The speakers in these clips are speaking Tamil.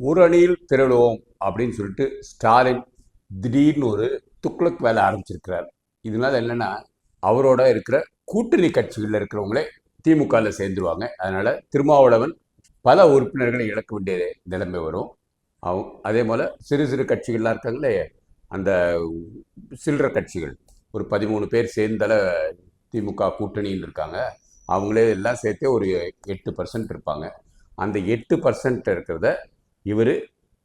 ஒரு அணியில் திரளுவோம் அப்படின்னு சொல்லிட்டு ஸ்டாலின் திடீர்னு ஒரு துக்ளக் வேலை ஆரம்பிச்சிருக்கிறார். இதனால என்னன்னா, அவரோட இருக்கிற கூட்டணி கட்சிகளில் இருக்கிறவங்களே திமுகவில் சேர்ந்துருவாங்க. அதனால திருமாவளவன் பல உறுப்பினர்களை இழக்க வேண்டிய நிலைமை வரும். அதே போல சிறு சிறு கட்சிகள்லாம் இருக்காங்களே, அந்த சில்லற கட்சிகள் ஒரு 13 பேர் சேர்ந்தால திமுக கூட்டணியில் இருக்காங்க. அவங்களே எல்லாம் சேர்த்தே ஒரு 8% இருப்பாங்க. அந்த 8% இருக்கிறத இவர்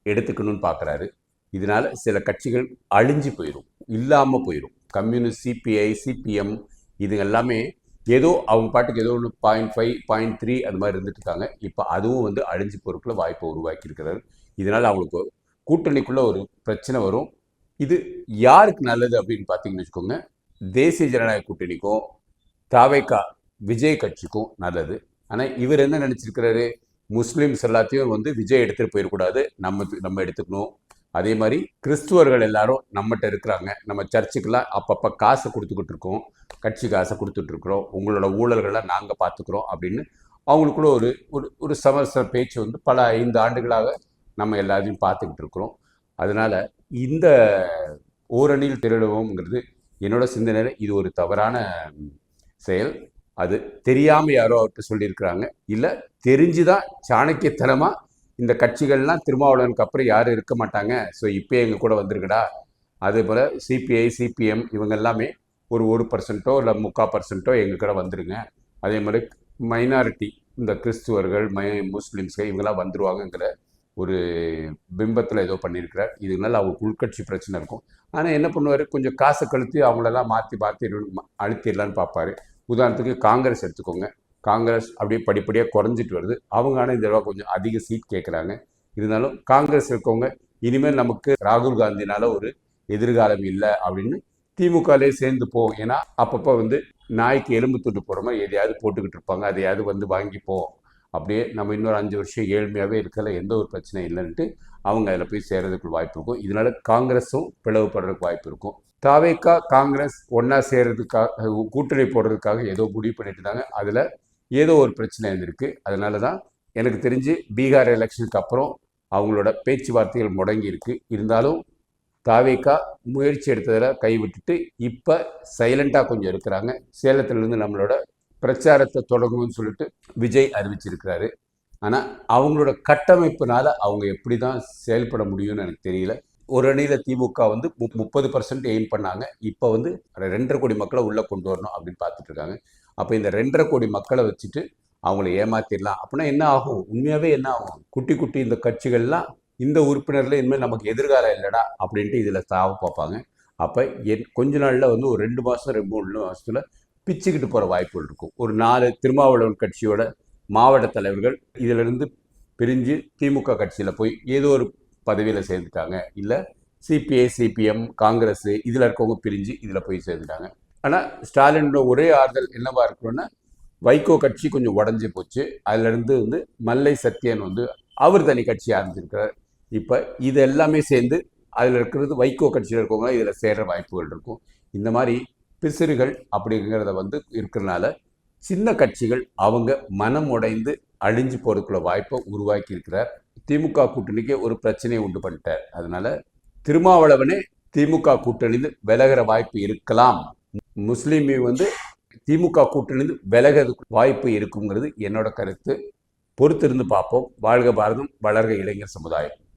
எடுத்துக்கணும்னு பார்க்குறாரு. இதனால சில கட்சிகள் அழிஞ்சு போயிடும், இல்லாமல் போயிடும். கம்யூனிஸ்ட், சிபிஐ, சிபிஎம் இது எல்லாமே ஏதோ அவங்க பாட்டுக்கு ஏதோ ஒன்று 0.5 0.3 அது மாதிரி இருந்துட்டு இருக்காங்க. இப்போ அதுவும் வந்து அழிஞ்சு போகிறதுக்குள்ள வாய்ப்பை உருவாக்கி இருக்கிறாரு. இதனால் அவங்களுக்கு கூட்டணிக்குள்ளே ஒரு பிரச்சனை வரும். இது யாருக்கு நல்லது அப்படின்னு பார்த்தீங்கன்னு வச்சுக்கோங்க, தேசிய ஜனநாயக கூட்டணிக்கும் தாவேகா விஜய் கட்சிக்கும் நல்லது. ஆனால் இவர் என்ன நினச்சிருக்கிறாரு, முஸ்லீம்ஸ் எல்லாத்தையும் வந்து விஜய் எடுத்துகிட்டு போயிடக்கூடாது, நம்ம எடுத்துக்கணும். அதே மாதிரி கிறிஸ்துவர்கள் எல்லாரும் நம்மகிட்ட இருக்கிறாங்க, நம்ம சர்ச்சுக்கெல்லாம் அப்பப்போ காசை கொடுத்துக்கிட்டு இருக்கோம், கட்சி காசை கொடுத்துட்ருக்குறோம், உங்களோட ஊழல்கள்லாம் நாங்கள் பார்த்துக்குறோம் அப்படின்னு அவங்களுக்குள்ள ஒரு ஒரு ஒரு சமரச பேச்சு வந்து பல 5 ஆண்டுகளாக நம்ம எல்லாத்தையும் பார்த்துக்கிட்டு இருக்கிறோம். அதனால் இந்த ஓரணியில் திரளுவோம்ங்கிறது என்னோட சிந்தனையில் இது ஒரு தவறான செயல். அது தெரியாமல் யாரோ அவர்கிட்ட சொல்லியிருக்கிறாங்க, இல்லை தெரிஞ்சுதான் சாணக்கியத்தனமாக இந்த கட்சிகள்லாம் திருமாவளவனுக்கு அப்புறம் யாரும் இருக்க மாட்டாங்க, ஸோ இப்போ எங்கள் கூட வந்திருக்கடா. அதே போல் சிபிஐ, சிபிஎம் இவங்க எல்லாமே ஒரு 1% இல்லை 3/4% எங்கள் கூட வந்துருங்க. அதே மாதிரி மைனாரிட்டி இந்த கிறிஸ்துவர்கள், முஸ்லீம்ஸ்கள் இவங்கெல்லாம் வந்துருவாங்கங்கிற ஒரு பிம்பத்தில் ஏதோ பண்ணியிருக்கிறார். இதனால அவங்க உள்கட்சி பிரச்சனை இருக்கும். ஆனால் என்ன பண்ணுவார், கொஞ்சம் காசை கழுத்தி அவங்களெல்லாம் மாற்றி அழுத்திடலான்னு பார்ப்பார். உதாரணத்துக்கு காங்கிரஸ் எடுத்துக்கோங்க. காங்கிரஸ் அப்படியே படிப்படியாக குறைஞ்சிட்டு வருது. அவங்க ஆனால் இந்த தடவை கொஞ்சம் அதிக சீட் கேட்குறாங்க. இருந்தாலும் காங்கிரஸ் இருக்கவங்க இனிமேல் நமக்கு ராகுல் காந்தினால ஒரு எதிர்காலம் இல்லை அப்படின்னு திமுகலே சேர்ந்து போவோம். ஏன்னா அப்பப்போ வந்து நாய்க்கு எலும்பு துண்டு போகிற மாதிரி எதையாவது போட்டுக்கிட்டு இருப்பாங்க, அதையாவது வந்து வாங்கிப்போம், அப்படியே நம்ம இன்னொரு 5 வருஷம் ஏழ்மையாகவே இருக்கல, எந்த ஒரு பிரச்சனையும் இல்லைன்ட்டு அவங்க அதில் போய் சேர்றதுக்கு வாய்ப்பு இருக்கும். இதனால காங்கிரஸும் பிளவுபடுறதுக்கு வாய்ப்பு இருக்கும். தாவேகா காங்கிரஸ் ஒன்றா சேர்றதுக்காக, கூட்டணி போடுறதுக்காக ஏதோ முடிவு பண்ணிட்டு இருந்தாங்க. அதில் ஏதோ ஒரு பிரச்சனை இருந்திருக்கு. அதனால தான் எனக்கு தெரிஞ்சு பீகார் எலெக்ஷனுக்கு அப்புறம் அவங்களோட பேச்சுவார்த்தைகள் முடங்கி இருக்கு. இருந்தாலும் தாவேகா முயற்சி எடுத்ததில் கைவிட்டுட்டு இப்போ சைலண்டாக கொஞ்சம் இருக்கிறாங்க. சேலத்திலிருந்து நம்மளோட பிரச்சாரத்தை தொடங்கும்னு சொல்லிட்டு விஜய் அறிவிச்சிருக்கிறாரு. ஆனால் அவங்களோட கட்டமைப்புனால அவங்க எப்படி தான் செயல்பட முடியும்னு எனக்கு தெரியல. ஒரு அணியில் திமுக வந்து 30% எய்ம் பண்ணாங்க. இப்போ வந்து 2.5 கோடி மக்களை உள்ளே கொண்டு வரணும் அப்படின்னு பார்த்துட்டு இருக்காங்க. அப்போ இந்த 2.5 கோடி மக்களை வச்சுட்டு அவங்கள ஏமாத்திடலாம் அப்படின்னா என்ன ஆகும், உண்மையாகவே என்ன ஆகும், குட்டி குட்டி இந்த கட்சிகள்லாம் இந்த உறுப்பினர்ல இனிமேல் நமக்கு எதிர்காலம் இல்லைடா அப்படின்ட்டு இதில் தாவ பார்ப்பாங்க. அப்போ கொஞ்ச நாளில் வந்து ஒரு 2 மாதம் 3 மாதத்தில் பிச்சுக்கிட்டு போகிற வாய்ப்புகள் இருக்கும். ஒரு 4 திருமாவளவன் கட்சியோட மாவட்ட தலைவர்கள் இதிலிருந்து பிரிஞ்சு திமுக கட்சியில் போய் ஏதோ ஒரு பதவியில் சேர்ந்துட்டாங்க, இல்லை சிபிஐ, சிபிஎம், காங்கிரஸ் இதில் இருக்கவங்க பிரிஞ்சு இதில் போய் சேர்ந்துட்டாங்க. ஆனால் ஸ்டாலினோட ஒரே ஆறுதல் என்னவா இருக்கணும்னா, வைகோ கட்சி கொஞ்சம் உடஞ்சி போச்சு. அதுலேருந்து வந்து மல்லை சத்யன் வந்து அவர் தனி கட்சி ஆரம்பிச்சிருக்கிறார். இப்போ இது எல்லாமே சேர்ந்து அதில் இருக்கிறது வைகோ கட்சியில் இருக்கவங்க இதில் சேர்கிற வாய்ப்புகள் இருக்கும். இந்த மாதிரி பிசிறுகள் அப்படிங்கிறத வந்து இருக்கிறனால சின்ன கட்சிகள் அவங்க மனம் உடைந்து அழிஞ்சு போகிறதுக்குள்ள வாய்ப்பை உருவாக்கி இருக்கிறார். திமுக கூட்டணிக்கு ஒரு பிரச்சனையை உண்டு பண்ணிட்டார். அதனால திருமாவளவனே திமுக கூட்டணிந்து விலகிற வாய்ப்பு இருக்கலாம். முஸ்லீமை வந்து திமுக கூட்டணிந்து விலகிறதுக்கு வாய்ப்பு இருக்குங்கிறது என்னோட கருத்து. பொறுத்திருந்து பார்ப்போம். வாழ்க பாரதம், வளர்க இளைஞர் சமுதாயம்.